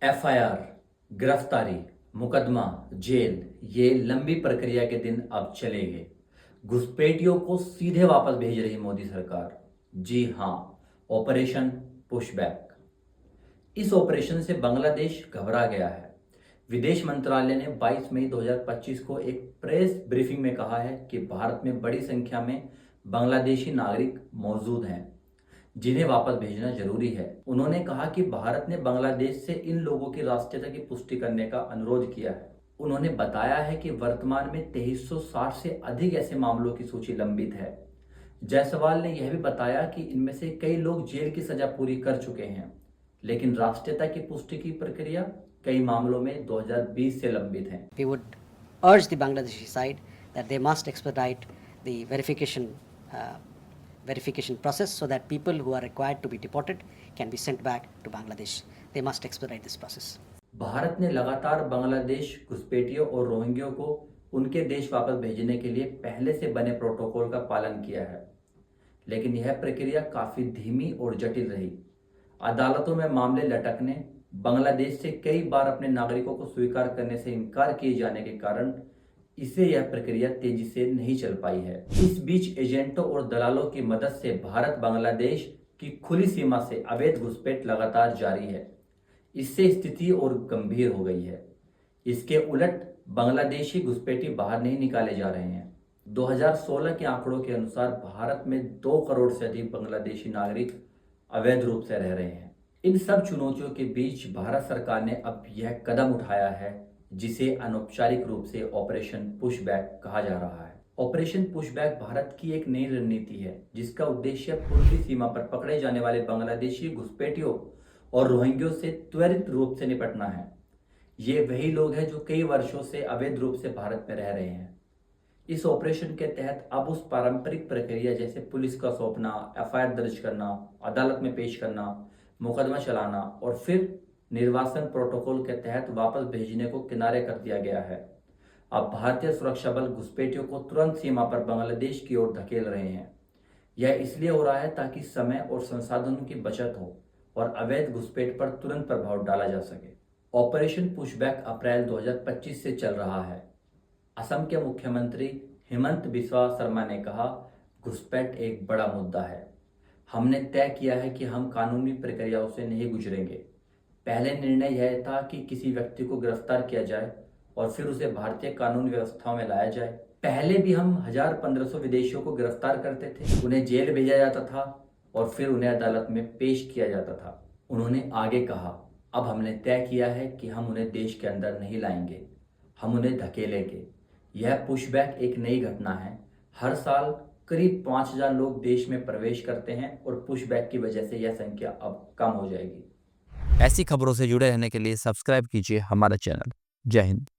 FIR, गिरफ्तारी, मुकदमा, jail, ये लंबी प्रक्रिया के दिन अब चलेंगे। घुसपैठियों को सीधे वापस भेज रही मोदी सरकार। जी हां, ऑपरेशन पुशबैक। इस ऑपरेशन से बांग्लादेश घबरा गया है। विदेश मंत्रालय ने 22 मई 2025 को एक प्रेस ब्रीफिंग में कहा है कि भारत में बड़ी संख्या में बांग्लादेशी नागरिक मौजूद हैं जिन्हें वापस भेजना जरूरी है। उन्होंने कहा कि भारत ने बांग्लादेश से इन लोगों की राष्ट्रीयता की पुष्टि करने का अनुरोध किया है। उन्होंने बताया है कि वर्तमान में 2360 से अधिक ऐसे मामलों की सूची लंबित है। जायसवाल ने यह भी बताया कि इनमें से कई लोग जेल की सजा पूरी कर चुके हैं, लेकिन राष्ट्रीयता की पुष्टि की प्रक्रिया कई मामलों में 2020 से लंबित है। We would urge the Bangladeshi side that they must expedite the verification process so that people who are required to be deported can be sent back to Bangladesh. They must expedite this process. Bharat ने लगातार बांग्लादेश घुसपैठियों और रोहिंग्यों को उनके देश वापस भेजने के लिए पहले से बने प्रोटोकॉल का पालन किया है, लेकिन यह प्रक्रिया काफी धीमी और जटिल रही। अदालतों में मामले लटकने, बांग्लादेश से कई बार अपने नागरिकों को स्वीकार करने से इनकार किए जाने के कारण इसे यह प्रक्रिया तेजी से नहीं चल पाई है। इस बीच एजेंटों और दलालों की मदद से भारत बांग्लादेश की खुली सीमा से अवैध घुसपैठ लगातार जारी है। इससे स्थिति और गंभीर हो गई है। इसके उलट बांग्लादेशी घुसपैठी बाहर नहीं निकाले जा रहे हैं। 2016 के आंकड़ों के अनुसार भारत में 2 करोड़ से अधिक बांग्लादेशी नागरिक अवैध रूप से रह रहे हैं। इन सब चुनौतियों के बीच भारत सरकार ने अब यह कदम उठाया है जिसे अनौपचारिक रूप से ऑपरेशन पुशबैक कहा जा रहा है। ऑपरेशन पुशबैक भारत की एक नई रणनीति है जिसका उद्देश्य पूर्वी सीमा पर पकड़े जाने वाले बांग्लादेशी घुसपैठियों और रोहिंग्यों से त्वरित रूप से निपटना है। ये वही लोग हैं जो कई वर्षों से अवैध रूप से भारत में रह रहे हैं। इस ऑपरेशन के तहत अब उस पारंपरिक प्रक्रिया जैसे पुलिस का सौंपना, एफआईआर दर्ज करना, अदालत में पेश करना, मुकदमा चलाना और फिर निर्वासन प्रोटोकॉल के तहत वापस भेजने को किनारे कर दिया गया है। अब भारतीय सुरक्षा बल घुसपैठियों को तुरंत सीमा पर बांग्लादेश की ओर धकेल रहे हैं। यह इसलिए हो रहा है ताकि समय और संसाधनों की बचत हो और अवैध घुसपैठ पर तुरंत प्रभाव डाला जा सके। ऑपरेशन पुशबैक अप्रैल 2025 से चल रहा है। असम के मुख्यमंत्री हेमंत बिस्वा शर्मा ने कहा, घुसपैठ एक बड़ा मुद्दा है। हमने तय किया है कि हम कानूनी प्रक्रियाओं से नहीं गुजरेंगे। पहले निर्णय यह था कि किसी व्यक्ति को गिरफ्तार किया जाए और फिर उसे भारतीय कानून व्यवस्थाओं में लाया जाए। पहले भी हम 1500 विदेशियों को गिरफ्तार करते थे, उन्हें जेल भेजा जाता था और फिर उन्हें अदालत में पेश किया जाता था। उन्होंने आगे कहा, अब हमने तय किया है कि हम उन्हें देश के अंदर नहीं लाएंगे, हम उन्हें धकेलेंगे। यह पुशबैक एक नई घटना है। हर साल करीब 5000 लोग देश में प्रवेश करते हैं और पुशबैक की वजह से यह संख्या अब कम हो जाएगी। ऐसी खबरों से जुड़े रहने के लिए सब्सक्राइब कीजिए हमारा चैनल। जय हिंद।